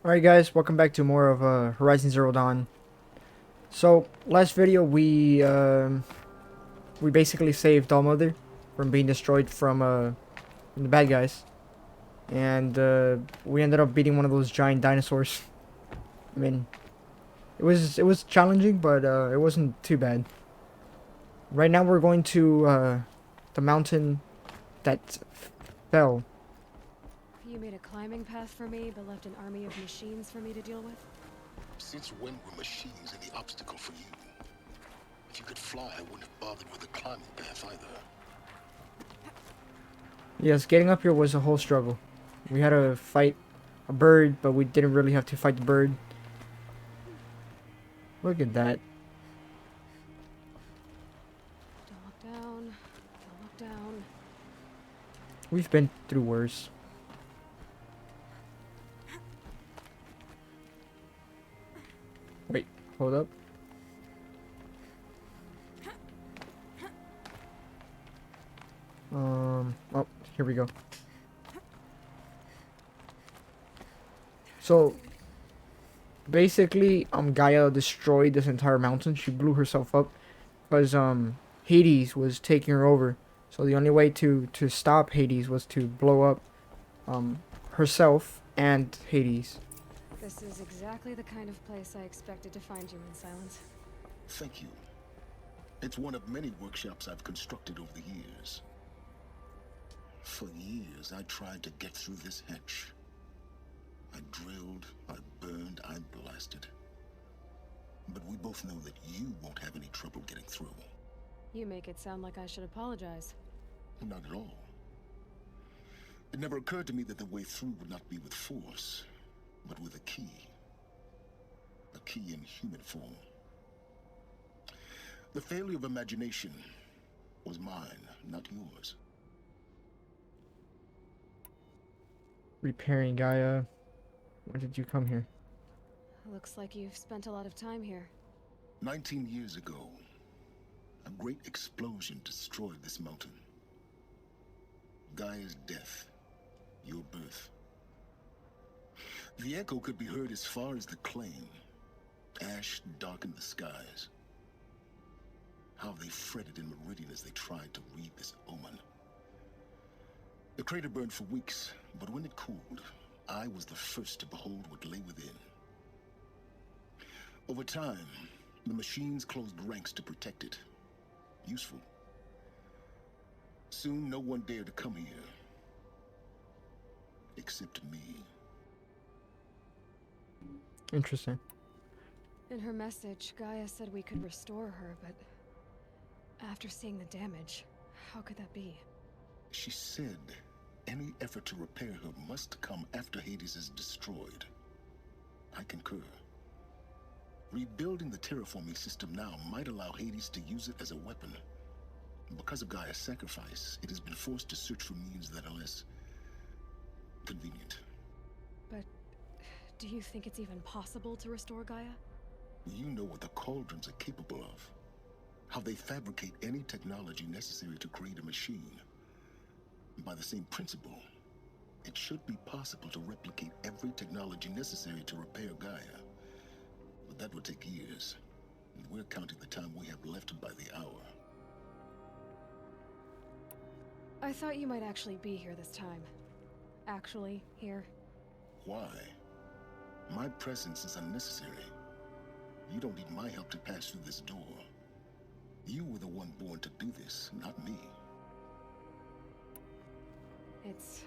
Alright guys, welcome back to more of Horizon Zero Dawn. So, last video we basically saved All Mother from being destroyed from the bad guys. And we ended up beating one of those giant dinosaurs. I mean, it was challenging, but it wasn't too bad. Right now we're going to the mountain that fell. You made a climbing path for me, but left an army of machines for me to deal with? Since when were machines any obstacle for you? If you could fly, I wouldn't have bothered with the climbing path either. Yes, getting up here was a whole struggle. We had to fight a bird, but we didn't really have to fight the bird. Look at that. Don't look down. Don't look down. We've been through worse. Wait, hold up. Oh, here we go. So, basically, Gaia destroyed this entire mountain. She blew herself up because, Hades was taking her over. So the only way to stop Hades was to blow up, herself and Hades. This is exactly the kind of place I expected to find you in, Silence. Thank you. It's one of many workshops I've constructed over the years. For years, I tried to get through this hatch. I drilled, I burned, I blasted. But we both know that you won't have any trouble getting through. You make it sound like I should apologize. Not at all. It never occurred to me that the way through would not be with force, but with a key. A key in human form. The failure of imagination was mine, not yours. Repairing Gaia. When did you come here? Looks like you've spent a lot of time here. 19 years ago, a great explosion destroyed this mountain. Gaia's death, your birth. The echo could be heard as far as the claim. Ash darkened the skies. How they fretted in Meridian as they tried to read this omen. The crater burned for weeks, but when it cooled, I was the first to behold what lay within. Over time, the machines closed ranks to protect it. Useful. Soon, no one dared to come here. Except me. Interesting. In her message, Gaia said we could restore her, but after seeing the damage, how could that be? She said any effort to repair her must come after Hades is destroyed. I concur. Rebuilding the terraforming system now might allow Hades to use it as a weapon. Because of Gaia's sacrifice, it has been forced to search for means that are less convenient. But do you think it's even possible to restore Gaia? You know what the Cauldrons are capable of. How they fabricate any technology necessary to create a machine. By the same principle, it should be possible to replicate every technology necessary to repair Gaia. But that would take years, and we're counting the time we have left by the hour. I thought you might actually be here this time. Actually, here. Why? My presence is unnecessary. You don't need my help to pass through this door. You were the one born to do this, not me. It's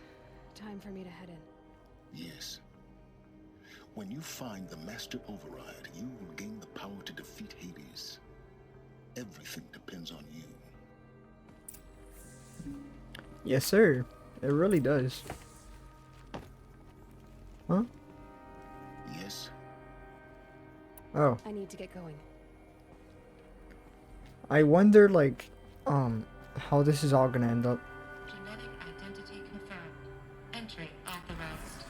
time for me to head in. Yes. When you find the Master Override, you will gain the power to defeat Hades. Everything depends on you. Yes, sir. It really does. Huh? Yes? Oh. I need to get going. I wonder, like, how this is all gonna end up. Genetic identity confirmed. Entry authorized.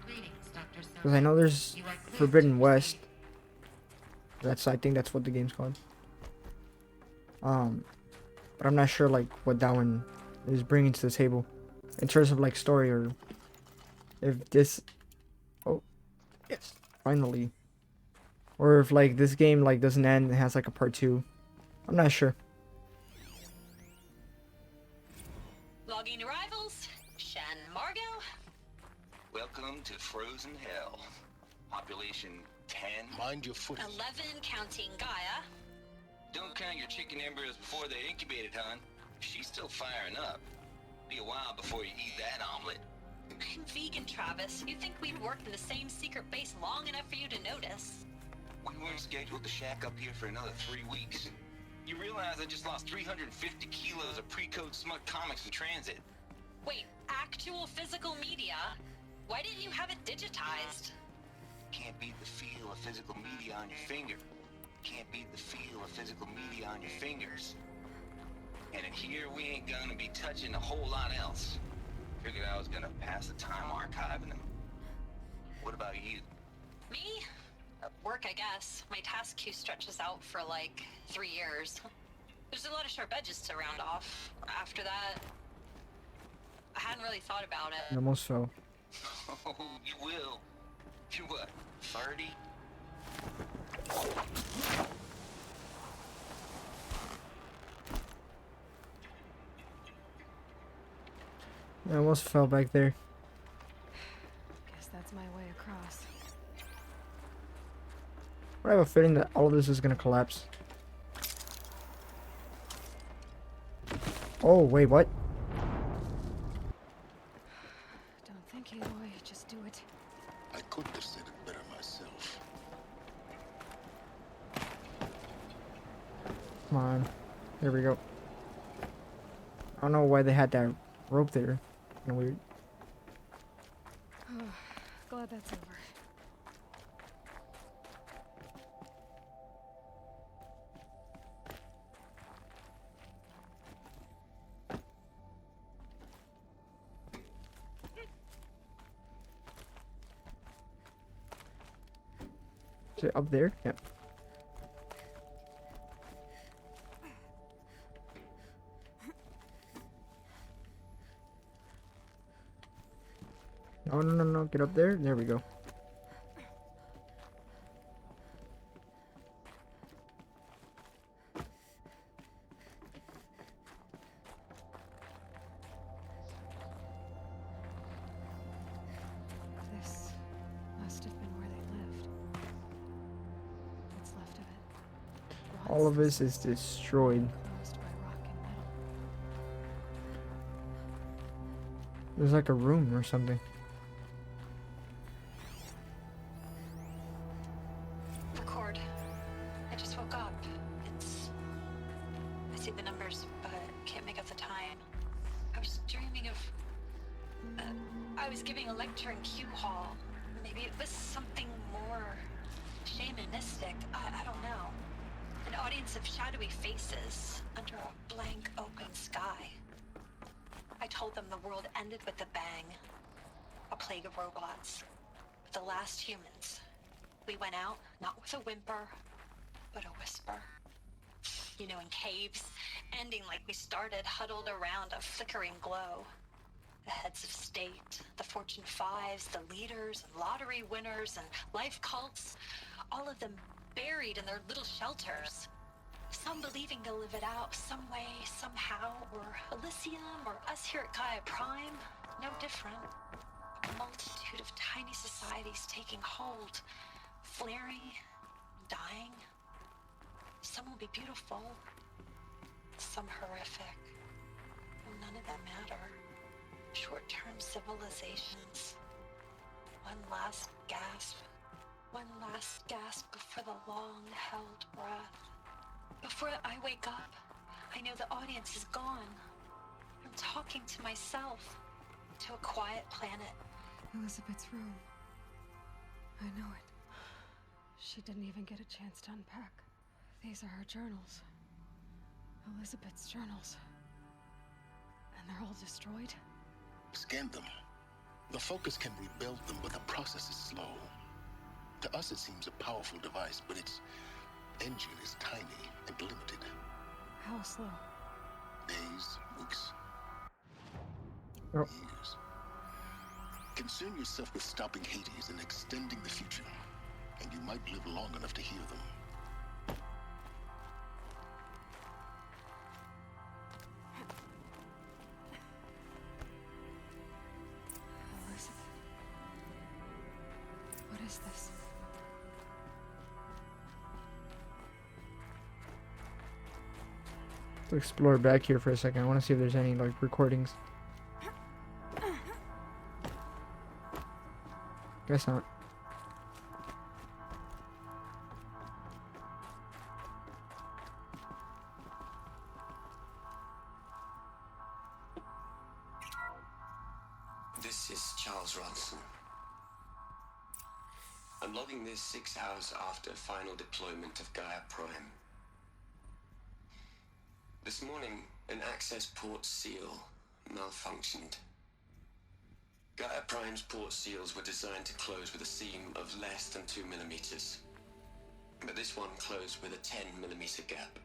Greetings, Dr. Because I know there's You are clear Forbidden to West. proceed. I think that's what the game's called. But I'm not sure, like, what that one is bringing to the table. In terms of, like, story or if this... Oh, Yes. Finally. Or if like this game like doesn't end and has like a part 2. I'm not sure. Logging arrivals. Shan Margot. Welcome to Frozen Hell. Population 10. Mind your footing. 11 counting Gaia. Don't count your chicken embryos before they're incubated, hon. She's still firing up. Be a while before you eat that omelet. I'm vegan, Travis. You think we'd worked in the same secret base long enough for you to notice? We weren't scheduled to shack up here for another 3 weeks. You realize I just lost 350 kilos of pre-code smut comics in transit. Wait, actual physical media? Why didn't you have it digitized? Can't beat the feel of physical media on your finger. Can't beat the feel of physical media on your fingers. And in here, we ain't gonna be touching a whole lot else. Figured I was gonna pass the time archiving them. What about you? Me? Work, I guess. My task queue stretches out for like 3 years. There's a lot of sharp edges to round off. After that, I hadn't really thought about it. I almost fell. Oh, you will. You what, 30? I almost fell back there. Guess that's my way across. I have a feeling that all of this is gonna collapse. Oh, wait, what? Don't think, Aloy. Just do it. I couldn't have said it better myself. Come on. There we go. I don't know why they had that rope there. Kinda weird. Oh, glad that's over. Is it up there? Yeah. No, no, no, no. Get up there. There we go. This must have been where they lived. What's left of it. All of Rots this is destroyed. enclosed by rock and metal. There's like a room or something. Record. I just woke up. I see the numbers, but can't make out the time. I was dreaming of... I was giving a lecture in Q Hall. Maybe it was something more shamanistic. I don't know. An audience of shadowy faces under a blank open sky. I told them the world ended with a bang. A plague of robots. The last humans. We went out, not with a whimper, but a whisper. You know, in caves, ending like we started, huddled around a flickering glow. The heads of state, the Fortune 5s, the leaders, and lottery winners, and life cults, all of them buried in their little shelters. Some believing they'll live it out some way, somehow, or Elysium, or us here at Gaia Prime, no different. A multitude of tiny societies taking hold, flaring, dying. Some will be beautiful, some horrific. None of them matter. Short-term civilizations. One last gasp. One last gasp before the long-held breath. Before I wake up, I know the audience is gone. I'm talking to myself, to a quiet planet. Elizabeth's room. I know it. She didn't even get a chance to unpack. These are her journals. Elizabeth's journals. And they're all destroyed? Scan them. The Focus can rebuild them, but the process is slow. To us, it seems a powerful device, but its engine is tiny and limited. How slow? Days, weeks, Oh. years. Concern yourself with stopping Hades and extending the future, and you might live long enough to hear them. Elizabeth. What is this? To explore back here for a second. I want to see if there's any like recordings. Guess not. This is Charles Ronson. I'm logging this 6 hours after final deployment of Gaia Prime. This morning, an access port seal malfunctioned. Gaia Prime's port seals were designed to close with a seam of less than 2 millimeters. But this one closed with a 10 millimeter gap.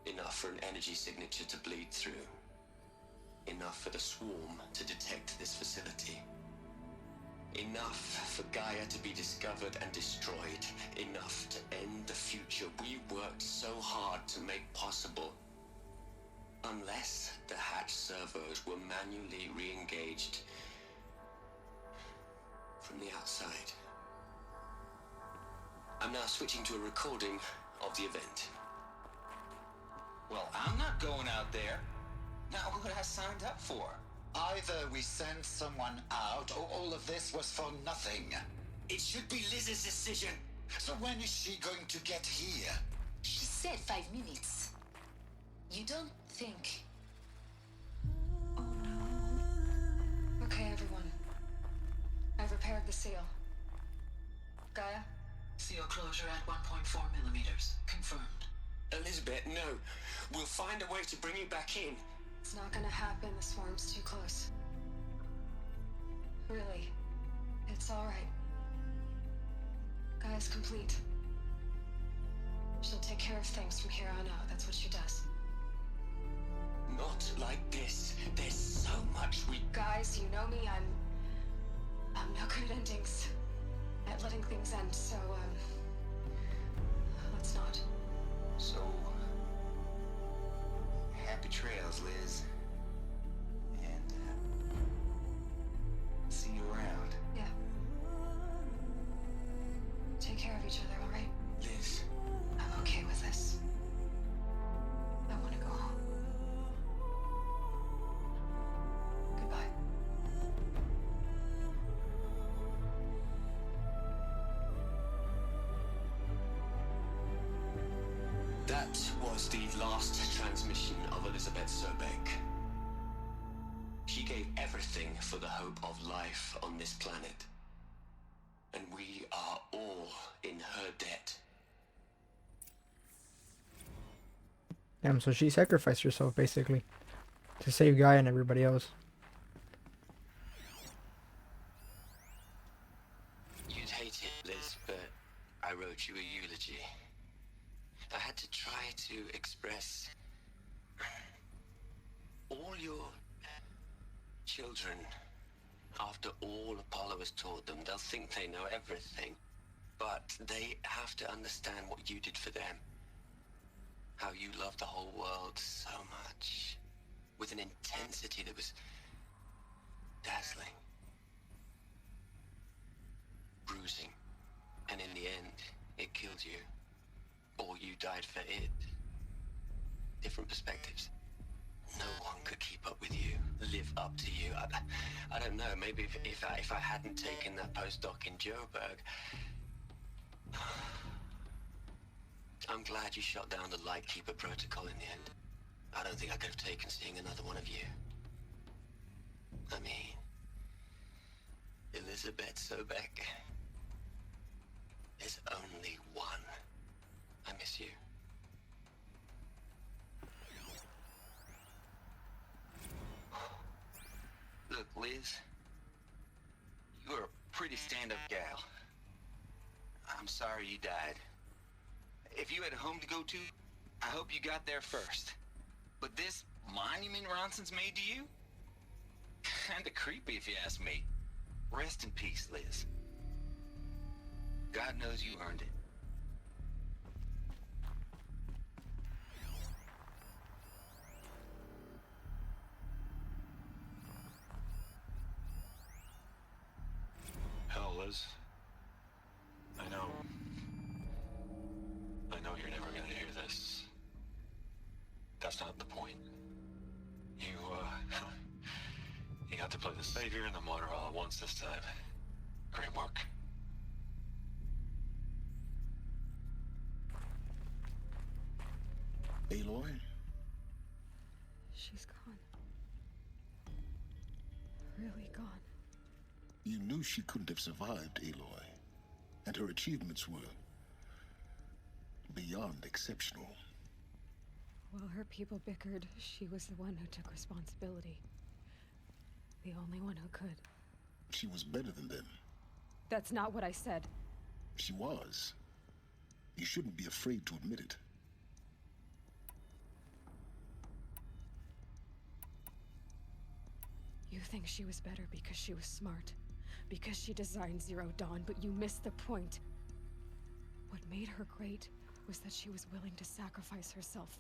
Enough for an energy signature to bleed through. Enough for the swarm to detect this facility. Enough for Gaia to be discovered and destroyed. Enough to end the future we worked so hard to make possible. Unless the hatch servos were manually re-engaged from the outside. I'm now switching to a recording of the event. Well, I'm not going out there. Not what I signed up for. Either we send someone out, or all of this was for nothing. It should be Liz's decision. So when is she going to get here? She said 5 minutes. You don't think... Oh no. Okay, everyone. I've repaired the seal. Gaia? Seal closure at 1.4 millimeters. Confirmed. Elizabeth, no. We'll find a way to bring you back in. It's not gonna happen. The swarm's too close. Really. It's alright. Gaia's complete. She'll take care of things from here on out. That's what she does. Not like this. There's so much we... Guys, you know me. I'm no good at endings. At letting things end, so, let's not. So, happy trails, Liz. And, see you around. Yeah. Take care of each other, alright? Liz. I'm okay with this. I want to go home. Goodbye. That was the last transmission of Elizabeth Sobek. She gave everything for the hope of life on this planet. And we are all in her debt. Damn, so she sacrificed herself basically to save Gaia and everybody else. You'd hate it, Liz, but I wrote you a eulogy. I had to try to express all your children. After all Apollo has taught them, they'll think they know everything. But they have to understand what you did for them. How you loved the whole world so much. With an intensity that was dazzling. Bruising. And in the end, it killed you. Or you died for it. Different perspectives. No one could keep up with you, live up to you. I don't know, maybe if I hadn't taken that postdoc in Joburg. I'm glad you shot down the Lightkeeper protocol in the end. I don't think I could have taken seeing another one of you. I mean, Elizabeth Sobek. There's only one. I miss you. Look, Liz. You're a pretty stand-up gal. I'm sorry you died. If you had a home to go to, I hope you got there first. But this monument Ronson's made to you? Kinda creepy if you ask me. Rest in peace, Liz. God knows you earned it. Hell, Liz. I know you're never gonna hear this. That's not the point. You, you got to play the savior and the martyr all at once this time. Great work. Aloy? She's gone. Really gone. You knew she couldn't have survived, Aloy. And her achievements were beyond exceptional. While her people bickered, she was the one who took responsibility. The only one who could. She was better than them. That's not what I said. She was. You shouldn't be afraid to admit it. You think she was better because she was smart, because she designed Zero Dawn, but you missed the point. What made her great was that she was willing to sacrifice herself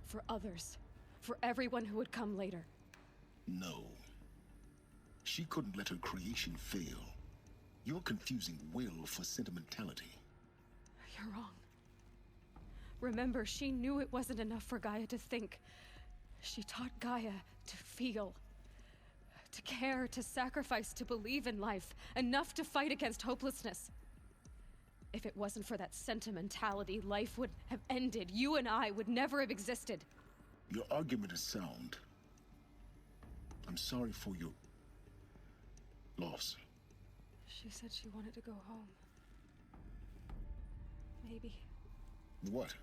for others, for everyone who would come later. No. She couldn't let her creation fail. You're confusing will for sentimentality. You're wrong. Remember, she knew it wasn't enough for Gaia to think. She taught Gaia to feel. To care, to sacrifice, to believe in life, enough to fight against hopelessness. If it wasn't for that sentimentality, life would have ended. You and I would never have existed. Your argument is sound. I'm sorry for your loss. She said she wanted to go home. Maybe. What?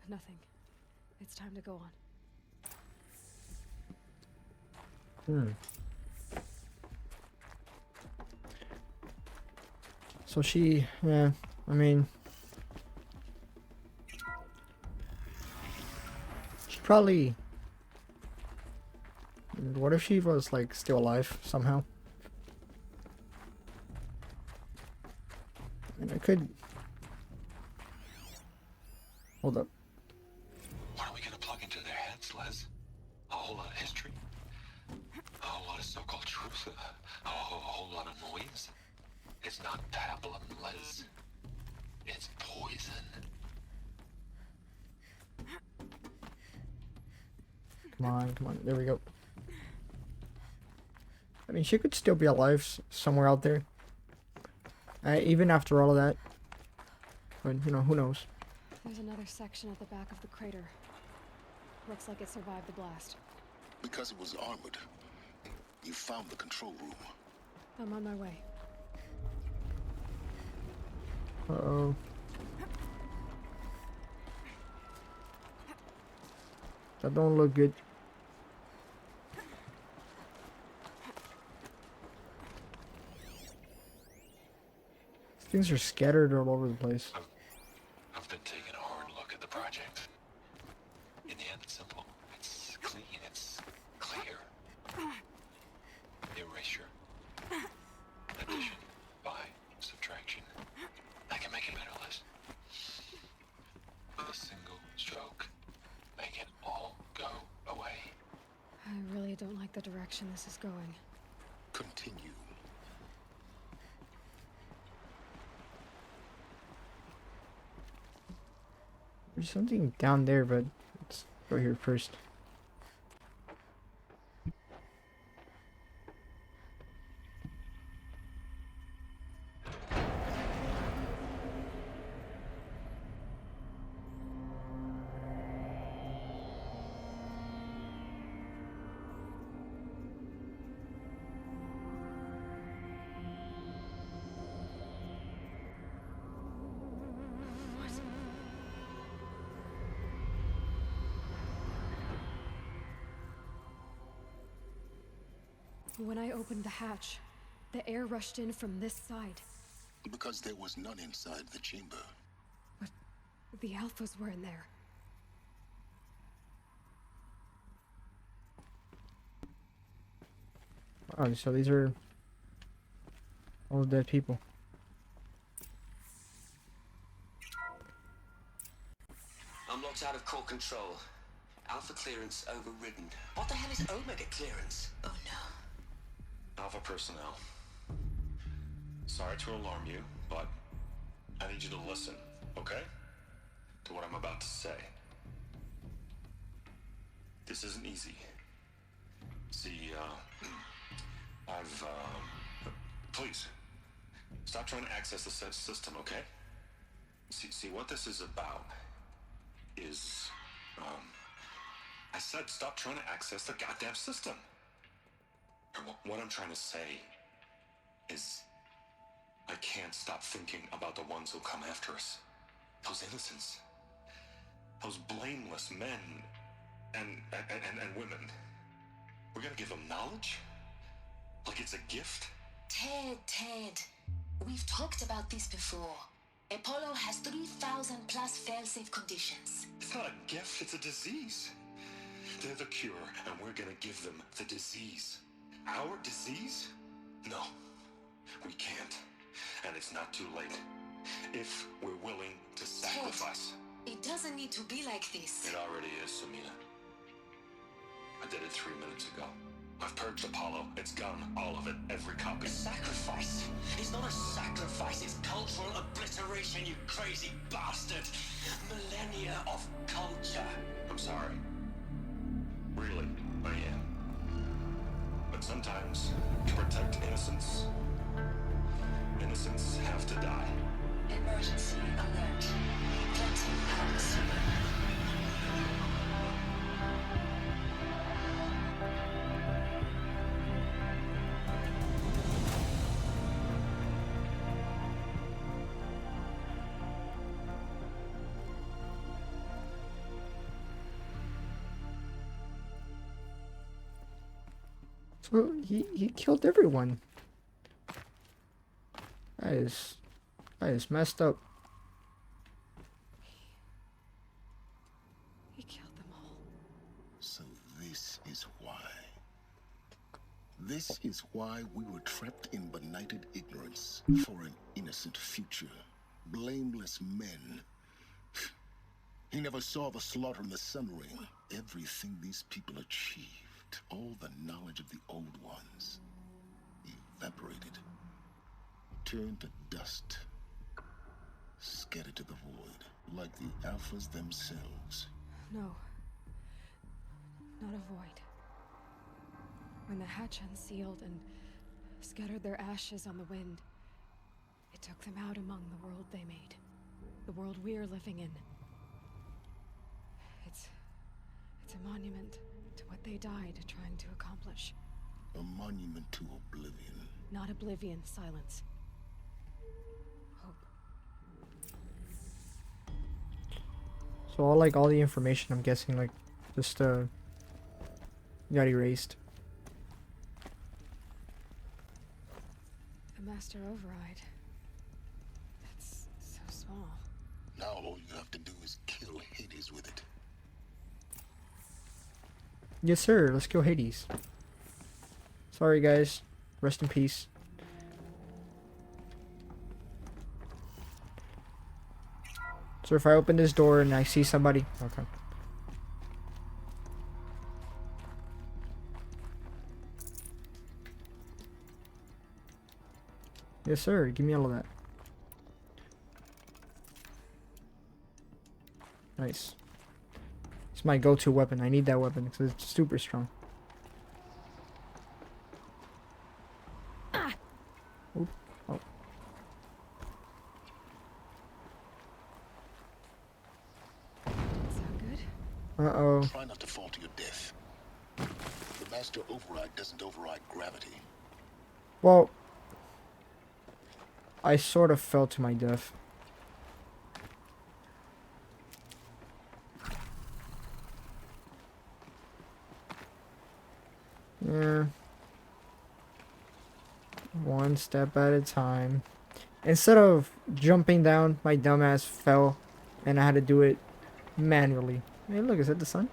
Nothing. It's time to go on. Hmm. So she, yeah, I mean, she probably, what if she was, like, still alive somehow? And I could, hold up. What are we gonna plug into their heads, Les? A whole lot of history? A whole lot of so-called truth? A whole lot of noise? It's not pablum, Les. It's poison. Come on, there we go. I mean, she could still be alive somewhere out there. Even after all of that. But, you know, who knows? There's another section at the back of the crater. Looks like it survived the blast. Because it was armored. You found the control room. I'm on my way. Uh-oh. That don't look good. Things are scattered all over the place. I've been taking a hard look at the project. In the end, it's simple. It's clean. It's clear. Erasure. Addition. By subtraction. I can make it better, Liz. With a single stroke. Make it all go away. I really don't like the direction this is going. Continue. There's something down there, but let's go here first. When I opened the hatch, the air rushed in from this side. Because there was none inside the chamber. But the alphas were in there. Oh, so these are All the dead people. Unlocked out of core control. Alpha clearance overridden. What the hell is Omega clearance? Oh no. Alpha personnel. Sorry to alarm you, but I need you to listen, okay? To what I'm about to say. This isn't easy. See, please, stop trying to access the system, okay? See, what this is about is, I said stop trying to access the goddamn system. What I'm trying to say is, I can't stop thinking about the ones who come after us. Those innocents. Those blameless men and women. We're gonna give them knowledge? Like it's a gift? Ted. We've talked about this before. Apollo has 3,000 plus fail-safe conditions. It's not a gift, it's a disease. They're the cure, and we're gonna give them the disease. Our disease? No, we can't. And it's not too late. If we're willing to sacrifice. Ted, it doesn't need to be like this. It already is, Samina. I did it 3 minutes ago. I've purged Apollo. It's gone. All of it. Every copy. A sacrifice? It's not a sacrifice, it's cultural obliteration, you crazy bastard! Millennia of culture. I'm sorry. Really, I am. But sometimes, to protect innocence, innocents have to die. Emergency alert. Planting house. So he killed everyone. That is messed up. He killed them all. So this is why. This is why we were trapped in benighted ignorance for an innocent future. Blameless men. He never saw the slaughter in the Sun Ring. Everything these people achieved, all the knowledge of the old ones, evaporated, turned to dust, scattered to the void, like the Alphas themselves. No. Not a void. When the hatch unsealed and scattered their ashes on the wind, it took them out among the world they made. The world we're living in. It's a monument to what they died trying to accomplish. A monument to oblivion. Not oblivion, silence. Hope. So all the information, I'm guessing, like, just got erased. The master override. That's so small. Now all you have to do is kill Hades with it. Yes, sir. Let's kill Hades. Sorry, guys. Rest in peace. So if I open this door and I see somebody... Okay. Yes, sir. Give me all of that. Nice. It's my go-to weapon. I need that weapon because it's super strong. Oop. Oh. Is that good? Uh-oh. Try not to fall to your death. The master override doesn't override gravity. Well, I sort of fell to my death. Yeah. One step at a time. Instead of jumping down, my dumbass fell, and I had to do it manually. Hey, look, is that the sun?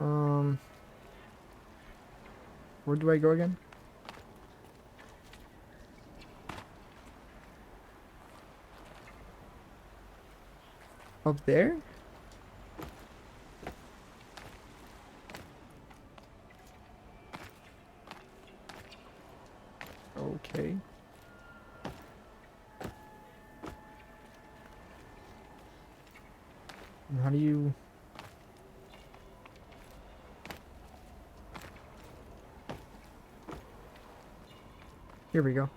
Um, where do I go again? Up there? Okay. And how do you... Here we go.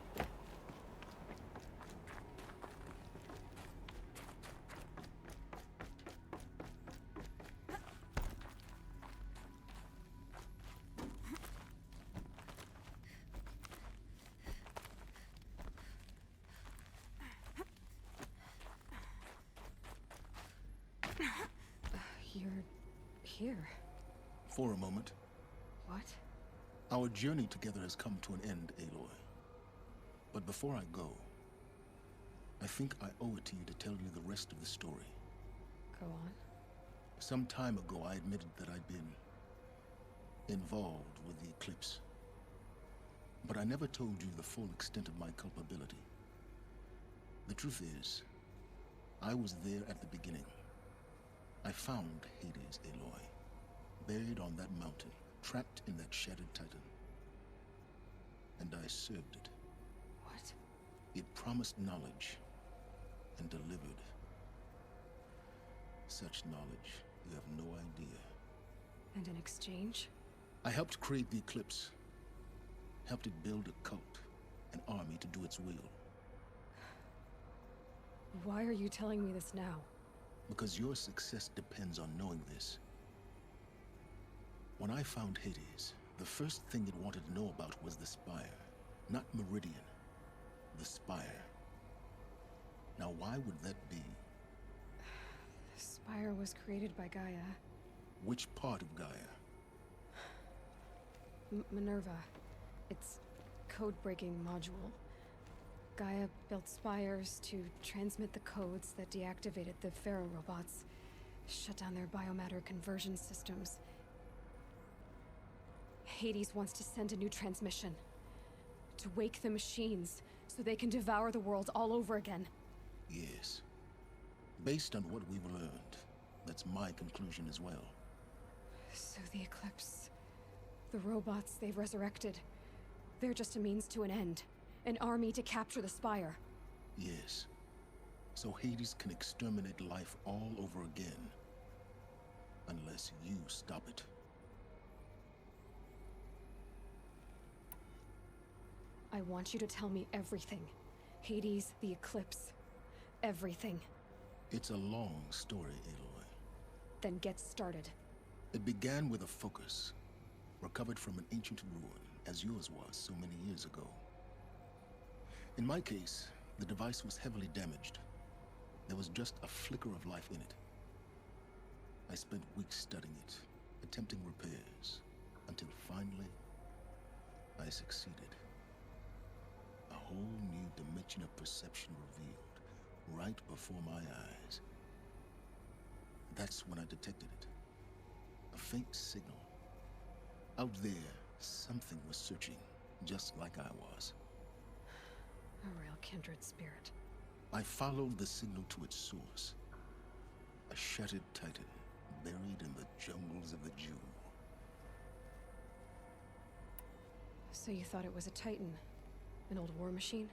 You're here. For a moment. What? Our journey together has come to an end, Aloy. But before I go, I think I owe it to you to tell you the rest of the story. Go on. Some time ago, I admitted that I'd been involved with the eclipse. But I never told you the full extent of my culpability. The truth is, I was there at the beginning. I found Hades, Aloy, buried on that mountain, trapped in that shattered titan. And I served it. What? It promised knowledge and delivered. Such knowledge, you have no idea. And in exchange? I helped create the eclipse. Helped it build a cult, an army to do its will. Why are you telling me this now? Because your success depends on knowing this. When I found Hades, the first thing it wanted to know about was the Spire. Not Meridian. The Spire. Now why would that be? The Spire was created by Gaia. Which part of Gaia? Minerva. Its code-breaking module. Gaia built spires to transmit the codes that deactivated the Pharaoh robots, shut down their biomatter conversion systems. Hades wants to send a new transmission. To wake the machines, so they can devour the world all over again. Yes. Based on what we've learned, that's my conclusion as well. So the Eclipse... the robots they've resurrected... they're just a means to an end. An army to capture the Spire. Yes. So Hades can exterminate life all over again. Unless you stop it. I want you to tell me everything. Hades, the Eclipse. Everything. It's a long story, Aloy. Then get started. It began with a focus, recovered from an ancient ruin, as yours was so many years ago. In my case, the device was heavily damaged. There was just a flicker of life in it. I spent weeks studying it, attempting repairs, until finally, I succeeded. A whole new dimension of perception revealed, right before my eyes. That's when I detected it. A faint signal. Out there, something was searching, just like I was. A real kindred spirit. I followed the signal to its source. A shattered titan, buried in the jungles of the Jew. So you thought it was a Titan? An old war machine?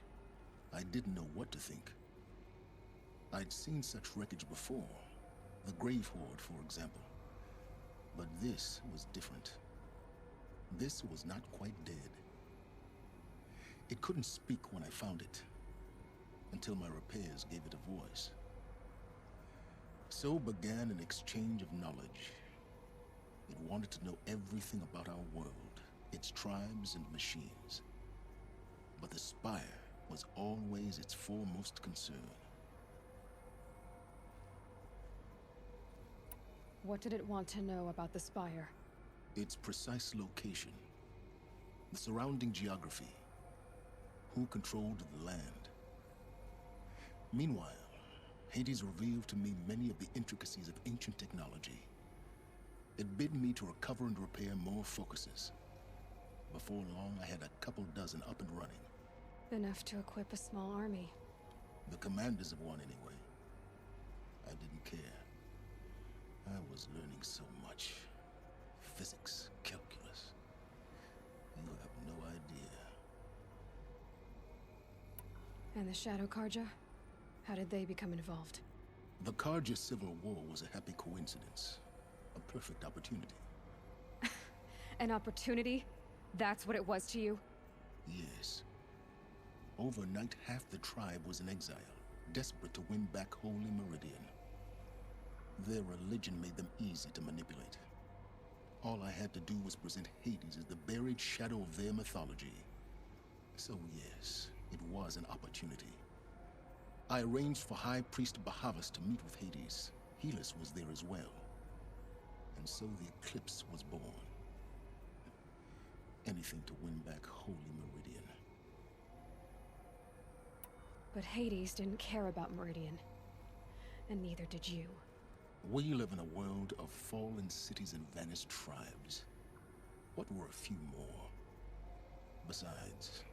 I didn't know what to think. I'd seen such wreckage before. The Grave Horde, for example. But this was different. This was not quite dead. It couldn't speak when I found it, until my repairs gave it a voice. So began an exchange of knowledge. It wanted to know everything about our world, its tribes and machines. But the Spire was always its foremost concern. What did it want to know about the Spire? Its precise location, the surrounding geography, who controlled the land. Meanwhile, Hades revealed to me many of the intricacies of ancient technology. It bid me to recover and repair more focuses. Before long, I had a couple dozen up and running. Enough to equip a small army. The commanders of one, anyway. I didn't care. I was learning so much. Physics, calculus. You have no idea. And the Shadow Karja? How did they become involved? The Karja Civil War was a happy coincidence. A perfect opportunity. An opportunity? That's what it was to you? Yes. Overnight, half the tribe was in exile, desperate to win back Holy Meridian. Their religion made them easy to manipulate. All I had to do was present Hades as the buried shadow of their mythology. So yes, it was an opportunity. I arranged for High Priest Bahavas to meet with Hades. Helis was there as well. And so the eclipse was born. Anything to win back Holy Meridian. But Hades didn't care about Meridian. And neither did you. We live in a world of fallen cities and vanished tribes. What were a few more? Besides,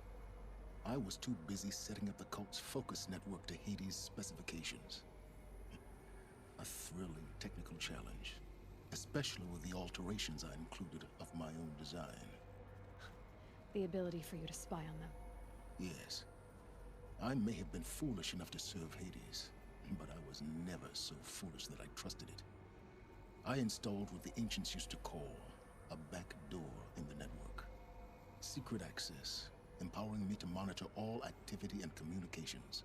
I was too busy setting up the cult's focus network to Hades' specifications. A thrilling technical challenge, especially with the alterations I included of my own design. The ability for you to spy on them. Yes. I may have been foolish enough to serve Hades, but I was never so foolish that I trusted it. I installed what the ancients used to call a back door in the network. Secret access, empowering me to monitor all activity and communications.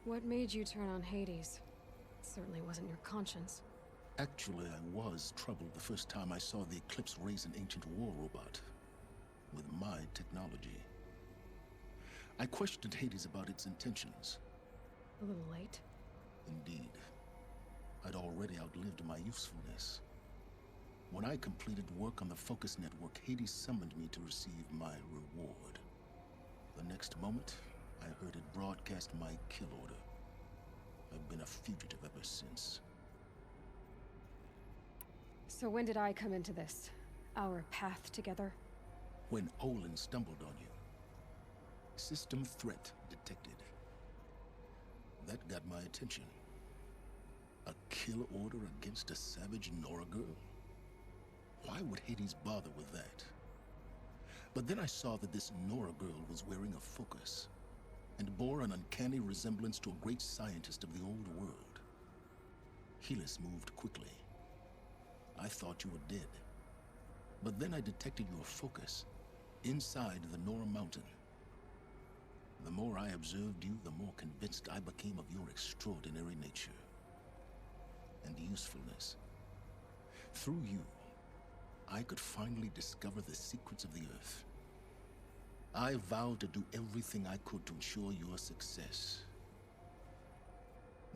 What made you turn on Hades? It certainly wasn't your conscience. Actually, I was troubled the first time I saw the Eclipse raise an ancient war robot with my technology. I questioned Hades about its intentions. A little late. Indeed. I'd already outlived my usefulness. When I completed work on the Focus Network, Hades summoned me to receive my reward. The next moment, I heard it broadcast my kill order. I've been a fugitive ever since. So when did I come into this? Our path together? When Olin stumbled on you. System threat detected. That got my attention. A kill order against a savage Nora girl? Why would Hades bother with that? But then I saw that this Nora girl was wearing a focus, and bore an uncanny resemblance to a great scientist of the old world. Helis moved quickly. I thought you were dead. But then I detected your focus inside the Nora mountain. The more I observed you, the more convinced I became of your extraordinary nature and usefulness. Through you, I could finally discover the secrets of the Earth. I vowed to do everything I could to ensure your success.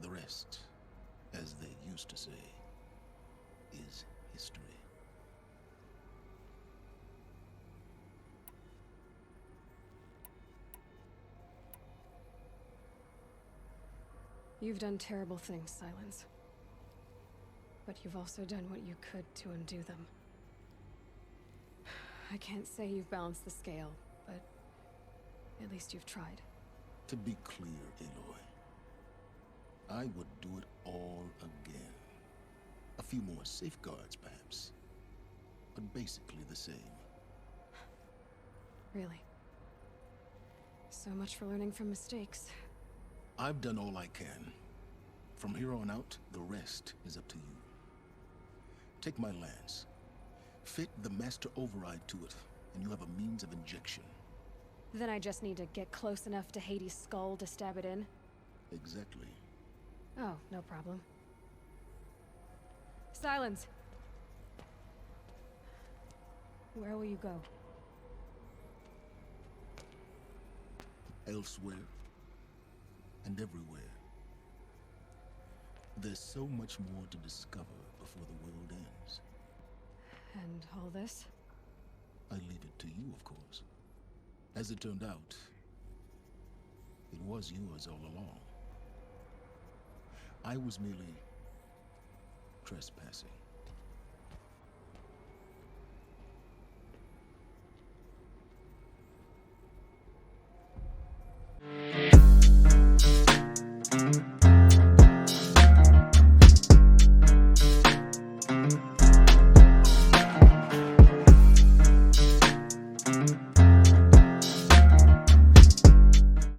The rest, as they used to say, is history. You've done terrible things, Silence. But you've also done what you could to undo them. I can't say you've balanced the scale, but at least you've tried. To be clear, Aloy, I would do it all again. A few more safeguards, perhaps, but basically the same. Really? So much for learning from mistakes. I've done all I can. From here on out, the rest is up to you. Take my lance. Fit the master override to it, and you have a means of injection. Then I just need to get close enough to Hades' skull to stab it in? Exactly. Oh, no problem. Silence! Where will you go? Elsewhere. And everywhere. There's so much more to discover before the world ends. And all this? I leave it to you, of course. As it turned out, it was yours all along. I was merely trespassing.